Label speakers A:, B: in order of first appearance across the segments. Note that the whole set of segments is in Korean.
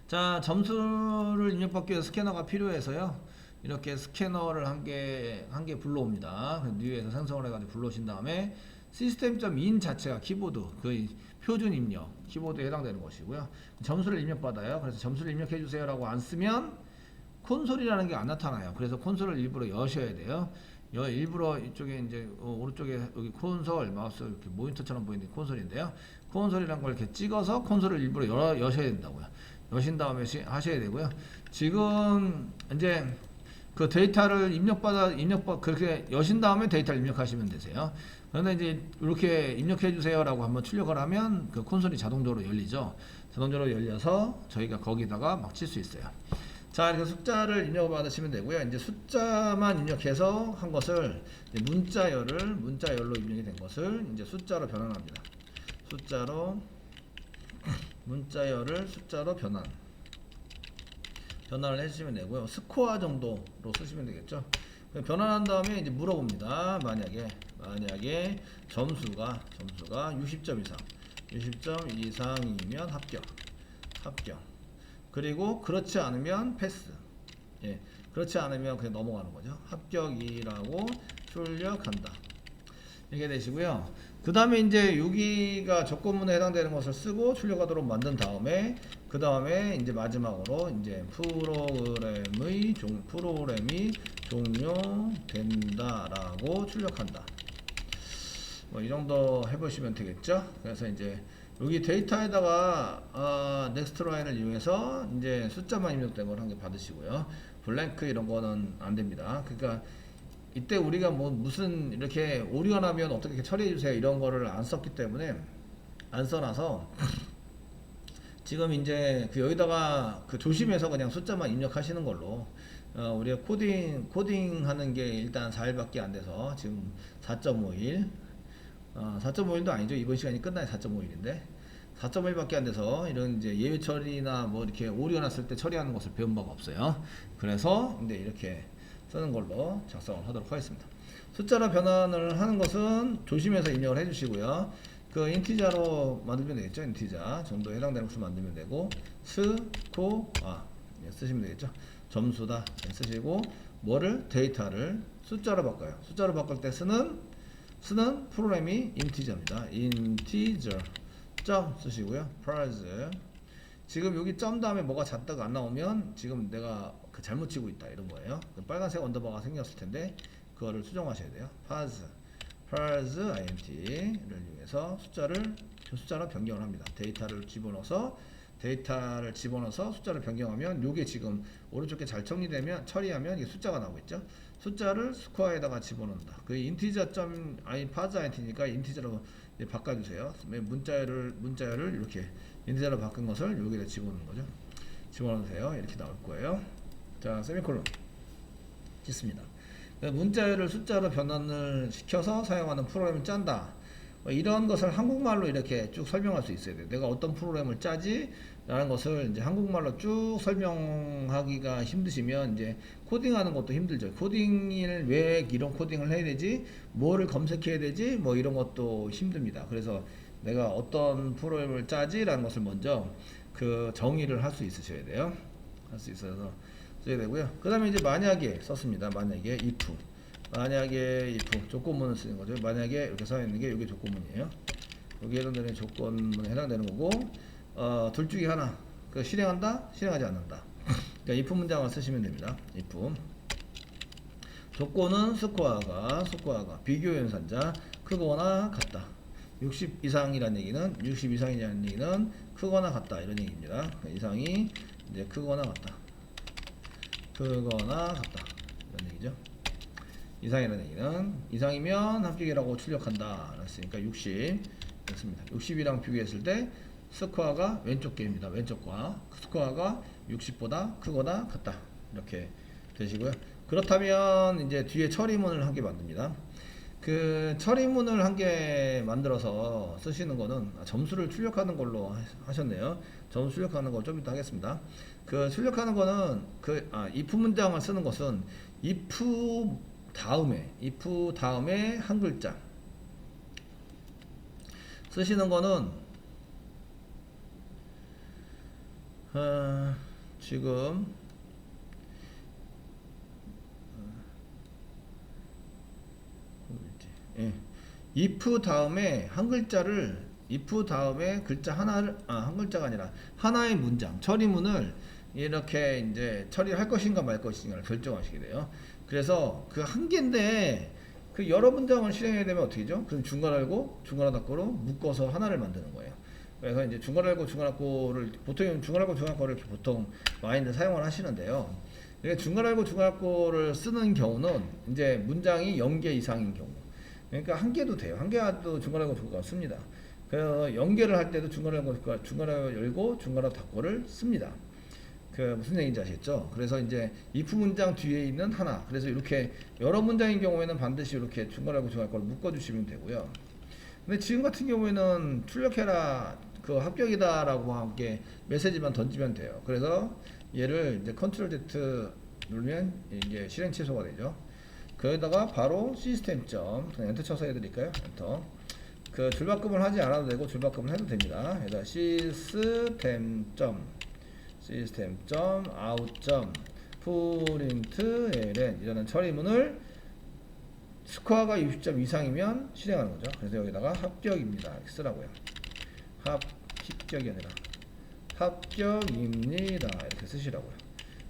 A: 자, 점수를 입력받기 위해서 스캐너가 필요해서요. 이렇게 스캐너를 한 개 불러옵니다. 뉴에서 생성을 해가지고 불러오신 다음에 시스템.in 자체가 키보드, 그 표준 입력, 키보드에 해당되는 것이고요. 점수를 입력받아요. 그래서 점수를 입력해주세요 라고 안 쓰면 콘솔이라는 게 안 나타나요. 그래서 콘솔을 일부러 여셔야 돼요. 일부러 이쪽에 이제 오른쪽에 여기 콘솔 마우스 이렇게 모니터처럼 보이는 콘솔인데요. 콘솔이라는 걸 이렇게 찍어서 콘솔을 일부러 여셔야 된다고요. 여신 다음에 하셔야 되고요. 지금 이제 그 데이터를 그렇게 여신 다음에 데이터를 입력하시면 되세요. 그런데 이제 이렇게 입력해 주세요라고 한번 출력을 하면 그 콘솔이 자동적으로 열리죠. 자동적으로 열려서 저희가 거기다가 막 칠 수 있어요. 자, 이렇게 숫자를 입력을 받으시면 되고요. 이제 숫자만 입력해서 한 것을 이제 문자열로 입력이 된 것을 이제 숫자로 변환합니다. 문자열을 숫자로 변환을 해주시면 되고요. 스코어 정도로 쓰시면 되겠죠. 변환한 다음에 이제 물어봅니다. 만약에 점수가 60점 이상이면 합격. 그리고 그렇지 않으면 패스. 예, 그렇지 않으면 그냥 넘어가는 거죠. 합격이라고 출력한다. 이렇게 되시고요. 그 다음에 이제 여기가 조건문에 해당되는 것을 쓰고 출력하도록 만든 다음에 그 다음에 이제 마지막으로 이제 프로그램이 종료된다라고 출력한다. 뭐 이 정도 해보시면 되겠죠. 그래서 이제 여기 데이터에다가 넥스트 라인을 이용해서 이제 숫자만 입력된 걸 한 개 받으시고요. 블랭크 이런 거는 안 됩니다. 그러니까 이때 우리가 뭐 무슨 이렇게 오류하면 어떻게 처리해 주세요 이런 거를 안 썼기 때문에 안 써놔서 지금 이제 그 여기다가 그 조심해서 그냥 숫자만 입력하시는 걸로 우리가 코딩 하는 게 일단 4일밖에 안 돼서 지금 4.5일 4.5일도 아니죠. 이번 시간이 끝나야 4.5일인데 4.5일밖에 안 돼서 이런 이제 예외 처리나 뭐 이렇게 오류가 났을 때 처리하는 것을 배운 바가 없어요. 그래서 이제 이렇게 쓰는 걸로 작성을 하도록 하겠습니다. 숫자로 변환을 하는 것은 조심해서 입력을 해주시고요. 그 인티자로 만들면 되겠죠. 인티자 정도에 해당되는 것을 만들면 되고 스코아 쓰시면 되겠죠. 점수다 쓰시고 뭐를 데이터를 숫자로 바꿔요. 숫자로 바꿀 때 쓰는 프로그램이 인티저입니다. 인티저 점 쓰시고요. 프라이즈 지금 여기 점 다음에 뭐가 잤다가 안 나오면 지금 내가 그 잘못 치고 있다 이런 거예요. 빨간색 언더바가 생겼을 텐데 그거를 수정하셔야 돼요. 파즈 int를 이용해서 숫자로 변경을 합니다. 데이터를 집어넣어서 숫자를 변경하면 요게 지금 오른쪽에 잘 처리하면 이게 숫자가 나오고 있죠. 숫자를 스코어에다가 집어넣는다. 그 인티저 점 파즈 int니까 인티저로 바꿔주세요. 문자열을 이렇게 인티저로 바꾼 것을 여기다 집어넣는 거죠. 집어넣으세요. 이렇게 나올 거예요. 자, 세미콜론 짓습니다. 문자열을 숫자로 변환을 시켜서 사용하는 프로그램을 짠다. 이런 것을 한국말로 이렇게 쭉 설명할 수 있어야 돼요. 내가 어떤 프로그램을 짜지? 라는 것을 이제 한국말로 쭉 설명하기가 힘드시면 이제 코딩하는 것도 힘들죠. 코딩을 왜 이런 코딩을 해야 되지? 뭐를 검색해야 되지? 뭐 이런 것도 힘듭니다. 그래서 내가 어떤 프로그램을 짜지? 라는 것을 먼저 그 정의를 할 수 있으셔야 돼요. 할 수 있어서 써야 되고요. 그 다음에 이제 만약에 썼습니다. 만약에 if 조건문을 쓰는 거죠. 만약에 이렇게 써 있는 게 이게 조건문이에요. 여기 해당되는 조건문에 해당되는 거고 둘 중에 하나 그 실행한다, 실행하지 않는다. 그러니까 if 문장을 쓰시면 됩니다. if 조건은 스코어가 비교 연산자 크거나 같다. 60 이상이라는 얘기는 60 이상이라는 얘기는 크거나 같다 이런 얘기입니다. 이상이 이제 크거나 같다. 이런 얘기죠. 이상이라는 얘기는 이상이면 합격이라고 출력한다. 그랬으니까 60 됐습니다. 60이랑 비교했을 때 스코어가 왼쪽 개입니다. 왼쪽과 스코어가 60보다 크거나 같다. 이렇게 되시고요. 그렇다면 이제 뒤에 처리문을 한 개 만듭니다. 그 처리문을 한 개 만들어서 쓰시는 거는 점수를 출력하는 걸로 하셨네요. 점수 출력하는 거 좀 이따 하겠습니다. 그 출력하는 거는 if 문장을 쓰는 것은 if 다음에 한 글자 쓰시는 거는 지금 예. if 다음에 한 글자를 if 다음에 글자 하나를 한 글자가 아니라 하나의 문장 처리문을 이렇게 이제 처리할 것인가 말 것인가를 결정하시게 돼요. 그래서 그 한 개인데 그 여러 문장을 실행해야 되면 어떻게 되죠? 그럼 중괄 알고 중괄 닫고로 묶어서 하나를 만드는 거예요. 그래서 이제 중괄 알고 중괄 닫고를 보통 중괄 알고 중괄 닫고를 이렇게 보통 많이들 사용을 하시는데요. 이게 중괄 알고 중괄 닫고를 쓰는 경우는 이제 문장이 0개 이상인 경우. 그러니까 한 개도 돼요. 한 개도 중괄 알고 중괄 닫고 씁니다. 그래서 연계를 할 때도 중괄 알고 중괄 알고 열고 중괄 닫고 닫고를 씁니다. 그 무슨 얘기인지 아시겠죠? 그래서 이제 if 문장 뒤에 있는 하나. 그래서 이렇게 여러 문장인 경우에는 반드시 이렇게 중괄하고 중괄 걸 묶어주시면 되고요. 근데 지금 같은 경우에는 출력해라, 그 합격이다라고 함께 메시지만 던지면 돼요. 그래서 얘를 이제 컨트롤 Z 누르면 이게 실행 취소가 되죠. 거기다가 바로 시스템 점 그냥 엔터 쳐서 해드릴까요? 엔터. 그 줄바꿈을 하지 않아도 되고 줄바꿈을 해도 됩니다. 여기다 system.out.print 이라는 처리문을 스코어가 60점 이상이면 실행하는 거죠. 그래서 여기다가 합격입니다 이렇게 쓰라고요. 합격이 아니라 합격입니다 이렇게 쓰시라고요.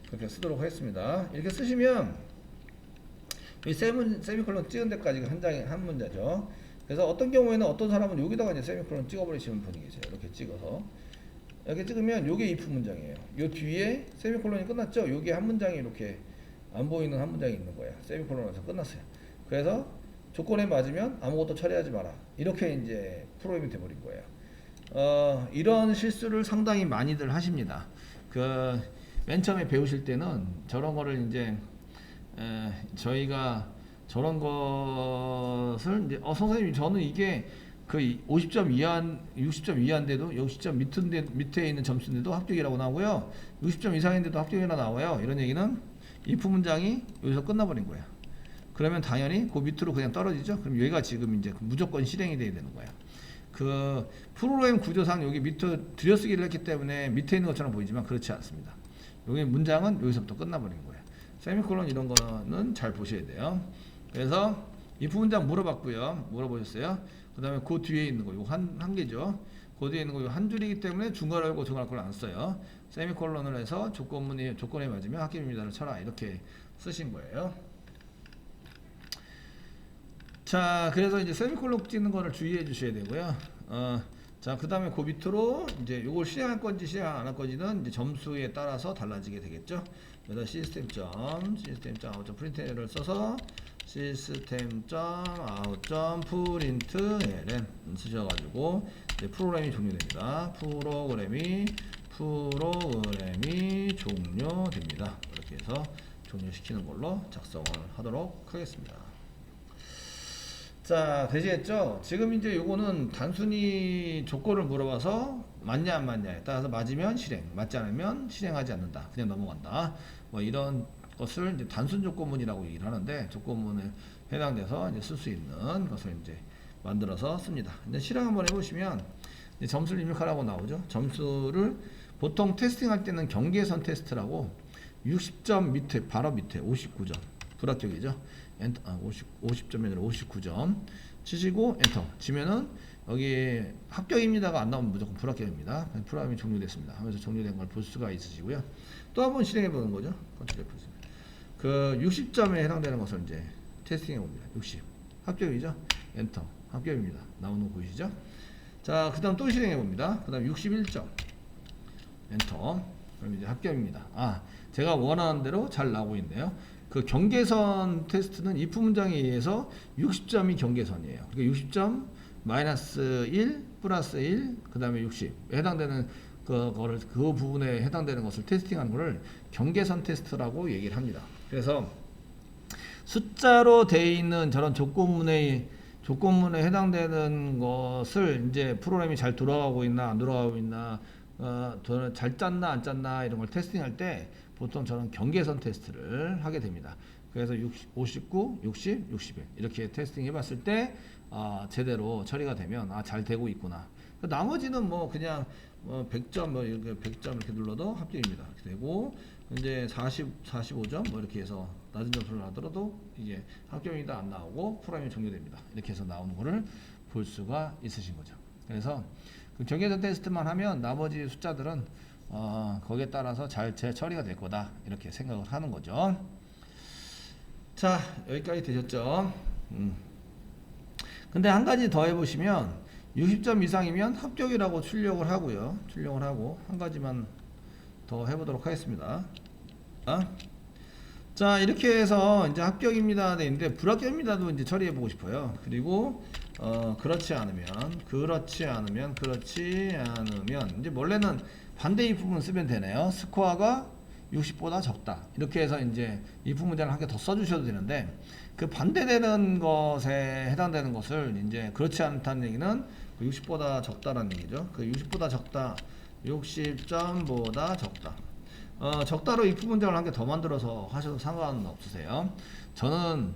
A: 그렇게 쓰도록 하겠습니다. 이렇게 쓰시면 이 세미콜론 찍은 데까지가 한 문제죠. 그래서 어떤 경우에는 어떤 사람은 여기다가 이제 세미콜론 찍어버리시는 분이 계세요. 이렇게 찍어서 이렇게 찍으면 요게 if 문장이에요. 요 뒤에 세미콜론이 끝났죠? 요게 한 문장이 이렇게 안 보이는 한 문장이 있는 거예요. 세미콜론에서 끝났어요. 그래서 조건에 맞으면 아무것도 처리하지 마라. 이렇게 이제 프로그램이 돼버린 거예요. 이런 실수를 상당히 많이들 하십니다. 그 맨 처음에 배우실 때는 저런 거를 이제 저희가 저런 것을 이제 선생님 저는 이게 그 50점 이하, 60점 이하인데도 60점 밑에 있는 점수인데도 합격이라고 나오고요. 60점 이상인데도 합격이라고 나와요. 이런 얘기는 if 문장이 여기서 끝나버린 거예요. 그러면 당연히 그 밑으로 그냥 떨어지죠. 그럼 여기가 지금 이제 무조건 실행이 돼야 되는 거예요. 그 프로그램 구조상 여기 밑에 들여쓰기를 했기 때문에 밑에 있는 것처럼 보이지만 그렇지 않습니다. 여기 문장은 여기서부터 끝나버린 거예요. 세미콜론 이런 거는 잘 보셔야 돼요. 그래서 if 문장 물어봤고요. 물어보셨어요. 그 다음에 그 뒤에 있는 거, 이거 한 개죠. 그 뒤에 있는 거, 이거 한 줄이기 때문에 중괄 알고 중괄 걸 안 써요. 세미콜론을 해서 조건에 맞으면 합격입니다를 쳐라. 이렇게 쓰신 거예요. 자, 그래서 이제 세미콜론 찍는 거를 주의해 주셔야 되고요. 자, 그 다음에 그 밑으로 이제 요걸 실행할 건지 실행 안 할 건지는 이제 점수에 따라서 달라지게 되겠죠. 그래서 system.out.println을 써서 system.out.println 쓰셔가지고 이제 프로그램이 종료됩니다. 프로그램이 종료됩니다. 이렇게 해서 종료시키는 걸로 작성을 하도록 하겠습니다. 자, 되시겠죠? 지금 이제 요거는 단순히 조건을 물어봐서 맞냐 안 맞냐에 따라서 맞으면 실행, 맞지 않으면 실행하지 않는다. 그냥 넘어간다. 뭐 이런 것을 이제 단순 조건문이라고 얘기를 하는데 조건문에 해당돼서 이제 쓸 수 있는 것을 이제 만들어서 씁니다. 이제 실행 한번 해보시면 이제 점수를 입력하라고 나오죠. 점수를 보통 테스팅할 때는 경계선 테스트라고 60점 밑에 바로 밑에 59점 불합격이죠. 50점이 아니라 59점 치시고 엔터 치면은 여기 합격입니다가 안 나오면 무조건 불합격입니다. 프로그램이 종료됐습니다 하면서 종료된 걸 볼 수가 있으시고요. 또 한번 실행해 보는 거죠. 그 60점에 해당되는 것을 이제 테스팅해 봅니다. 60 합격이죠. 엔터 합격입니다. 나오는 거 보이시죠? 자, 그 다음 또 실행해 봅니다. 그 다음 61점 엔터 그럼 이제 합격입니다. 제가 원하는 대로 잘 나오고 있네요. 그 경계선 테스트는 if 문장에 의해서 60점이 경계선이에요. 그러니까 60점 마이너스 1 플러스 1 그 다음에 60 해당되는 그 부분에 해당되는 것을 테스팅하는 것을 경계선 테스트라고 얘기를 합니다. 그래서 숫자로 되어 있는 저런 조건문에 해당되는 것을 이제 프로그램이 잘 돌아가고 있나 안 돌아가고 있나 잘 짰나 안 짰나 이런 걸 테스팅할 때 보통 저는 경계선 테스트를 하게 됩니다. 그래서 59, 60, 61 이렇게 테스팅 해봤을 때 제대로 처리가 되면 잘 되고 있구나. 나머지는 뭐 그냥 100점 뭐 이렇게 100점 이렇게 눌러도 합격입니다. 이렇게 되고 이제 45점 뭐 이렇게 해서 낮은 점수를 하더라도 이게 합격입니다 안 나오고 프로그램이 종료됩니다. 이렇게 해서 나오는 거를 볼 수가 있으신 거죠. 그래서 그 경계선 테스트만 하면 나머지 숫자들은 거기에 따라서 잘 처리가 될 거다 이렇게 생각을 하는 거죠. 자, 여기까지 되셨죠? 근데 한 가지 더 해보시면 60점 이상이면 합격이라고 출력을 하고요. 출력을 하고 한 가지만 더 해보도록 하겠습니다. 자, 이렇게 해서 이제 합격입니다 돼 있는데 불합격입니다도 이제 처리해 보고 싶어요. 그리고 그렇지 않으면 이제 원래는 반대 if 쓰면 되네요. 스코어가 60보다 적다. 이렇게 해서 이제 if 문장을 한 개 더 써주셔도 되는데 그 반대되는 것에 해당되는 것을 이제 그렇지 않다는 얘기는 60보다 적다라는 얘기죠. 그 60보다 적다, 60점보다 적다. 적다로 if 문장을 한 개 더 만들어서 하셔도 상관은 없으세요. 저는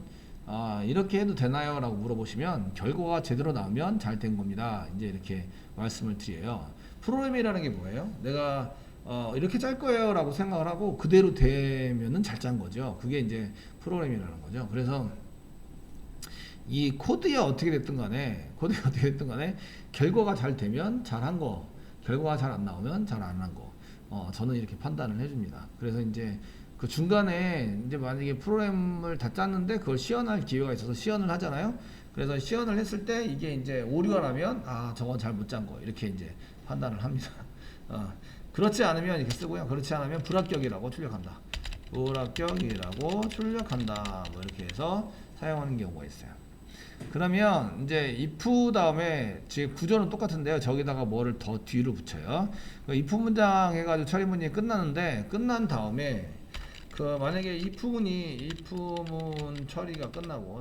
A: 이렇게 해도 되나요? 라고 물어보시면 결과가 제대로 나오면 잘 된 겁니다. 이제 이렇게 말씀을 드려요. 프로그램이라는 게 뭐예요? 내가 이렇게 짤 거예요 라고 생각을 하고 그대로 되면은 잘 짠 거죠. 그게 이제 프로그램이라는 거죠. 그래서 이 코드가 어떻게 됐든 간에 결과가 잘 되면 잘한 거, 결과가 잘 안 나오면 잘 안 한 거, 저는 이렇게 판단을 해줍니다. 그래서 이제 그 중간에 이제 만약에 프로그램을 다 짰는데 그걸 시연할 기회가 있어서 시연을 하잖아요. 그래서 시연을 했을 때 이게 이제 오류가 나면 저건 잘 못 짠 거 이렇게 이제 판단을 합니다. 그렇지 않으면 이렇게 쓰고요. 그렇지 않으면 불합격이라고 출력한다. 불합격이라고 출력한다. 뭐 이렇게 해서 사용하는 경우가 있어요. 그러면 이제 if 다음에 지금 구조는 똑같은데요. 저기다가 뭐를 더 뒤로 붙여요. if 문장 해가지고 처리 문이 끝나는데 끝난 다음에 그 만약에 if 문 처리가 끝나고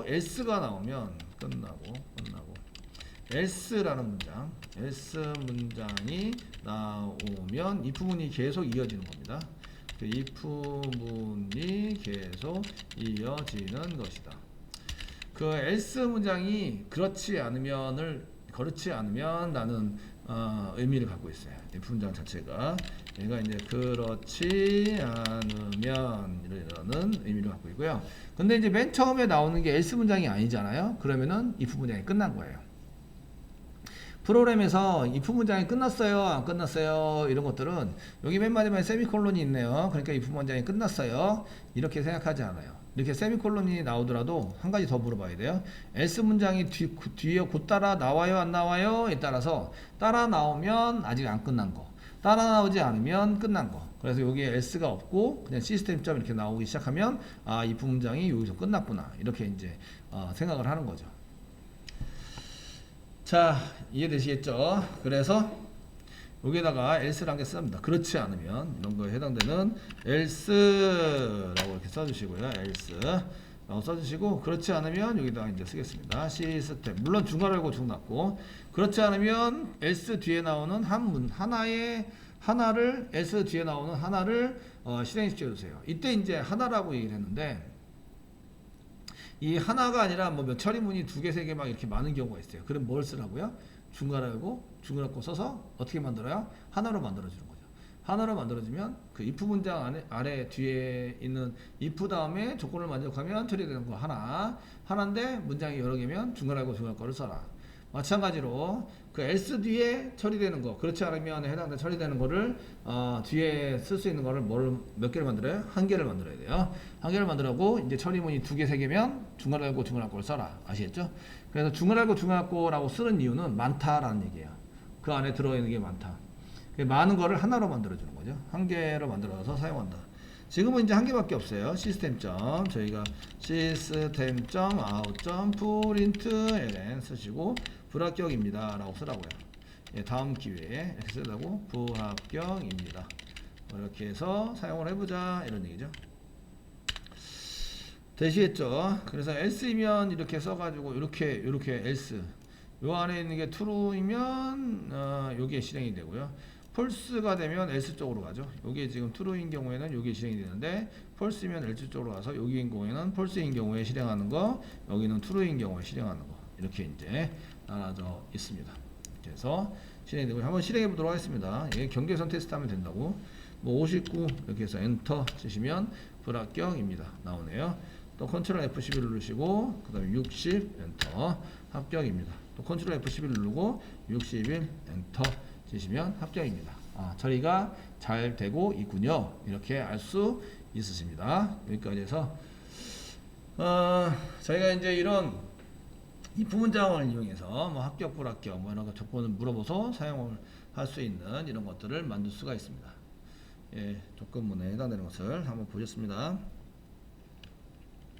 A: else가 나오면 끝나고 else라는 문장, else 문장이 나오면 if 문이 계속 이어지는 겁니다. 그 if 문이 계속 이어지는 것이다. 그 else 문장이 그렇지 않으면 나는 의미를 갖고 있어요. if 문장 자체가 얘가 이제 그렇지 않으면 이라는 의미를 갖고 있고요. 근데 이제 맨 처음에 나오는 게 else 문장이 아니잖아요. 그러면은 if 문장이 끝난 거예요. 프로그램에서 if 문장이 끝났어요 안 끝났어요 이런 것들은 여기 맨 마지막에 세미콜론이 있네요. 그러니까 if 문장이 끝났어요 이렇게 생각하지 않아요. 이렇게 세미콜론이 나오더라도 한 가지 더 물어봐야 돼요. else 문장이 뒤에 곧 따라 나와요 안 나와요 에 따라서 따라 나오면 아직 안 끝난 거, 따라 나오지 않으면 끝난 거. 그래서 여기에 else가 없고 그냥 시스템점 이렇게 나오기 시작하면 if 문장이 여기서 끝났구나 이렇게 이제 생각을 하는 거죠. 자, 이해되시겠죠? 그래서 여기에다가 else라는 게 씁니다. 그렇지 않으면 이런 거에 해당되는 else라고 이렇게 써주시고요. else라고 써주시고 그렇지 않으면 여기다가 이제 쓰겠습니다. 시스템 물론 중괄호고 중닫고 그렇지 않으면 else 뒤에 나오는 하나를 else 뒤에 나오는 하나를 실행시켜 주세요. 이때 이제 하나라고 얘기를 했는데. 이 하나가 아니라 뭐 몇 처리문이 2개, 3개 막 이렇게 많은 경우가 있어요. 그럼 뭘 쓰라고요? 중괄호 써서 어떻게 만들어요? 하나로 만들어주는 거죠. 하나로 만들어주면 그 if 문장 아래 뒤에 있는 if 다음에 조건을 만족하면 처리되는 거 하나인데 문장이 여러 개면 중괄호를 써라. 마찬가지로 그 else 뒤에 처리되는 거 그렇지 않으면 해당되는 처리되는 거를 뒤에 쓸 수 있는 거를 몇 개를 만들어요? 한 개를 만들어야 돼요. 한 개를 만들고 이제 처리문이 2개, 3개면 중괄호를 써라. 아시겠죠? 그래서 중괄호라고 쓰는 이유는 많다라는 얘기예요. 그 안에 들어있는 게 많다. 많은 거를 하나로 만들어주는 거죠. 한 개로 만들어서 사용한다. 지금은 이제 한 개밖에 없어요. 시스템점 저희가 system.out.println 쓰시고 불합격입니다 라고 쓰라고요. 다음 기회에 이렇게 쓰라고 불합격입니다 이렇게 해서 사용을 해보자 이런 얘기죠. 되시겠죠? 그래서 else이면 이렇게 써가지고 이렇게 else 요 안에 있는 게 true이면 요게 실행이 되고요. false가 되면 else 쪽으로 가죠. 여기 지금 true인 경우에는 여기 실행이 되는데 false이면 else 쪽으로 가서 여기인 경우에는 false인 경우에 실행하는 거, 여기는 true인 경우에 실행하는 거 이렇게 이제 나눠져 있습니다. 이렇게 해서 실행되고 한번 실행해 보도록 하겠습니다. 예, 경계선 테스트 하면 된다고. 뭐 59 이렇게 해서 엔터 치시면 불합격입니다. 나오네요. 또 컨트롤 F11 누르시고 그 다음에 60 엔터 합격입니다. 또 컨트롤 F11 누르고 61 엔터 치시면 합격입니다. 처리가 잘 되고 있군요. 이렇게 알 수 있으십니다. 여기까지 해서 저희가 이제 이런 if 문장을 이용해서 뭐 합격 불합격 뭐 이런 거 조건을 물어보서 사용을 할 수 있는 이런 것들을 만들 수가 있습니다. 예, 조건문에 해당되는 것을 한번 보셨습니다.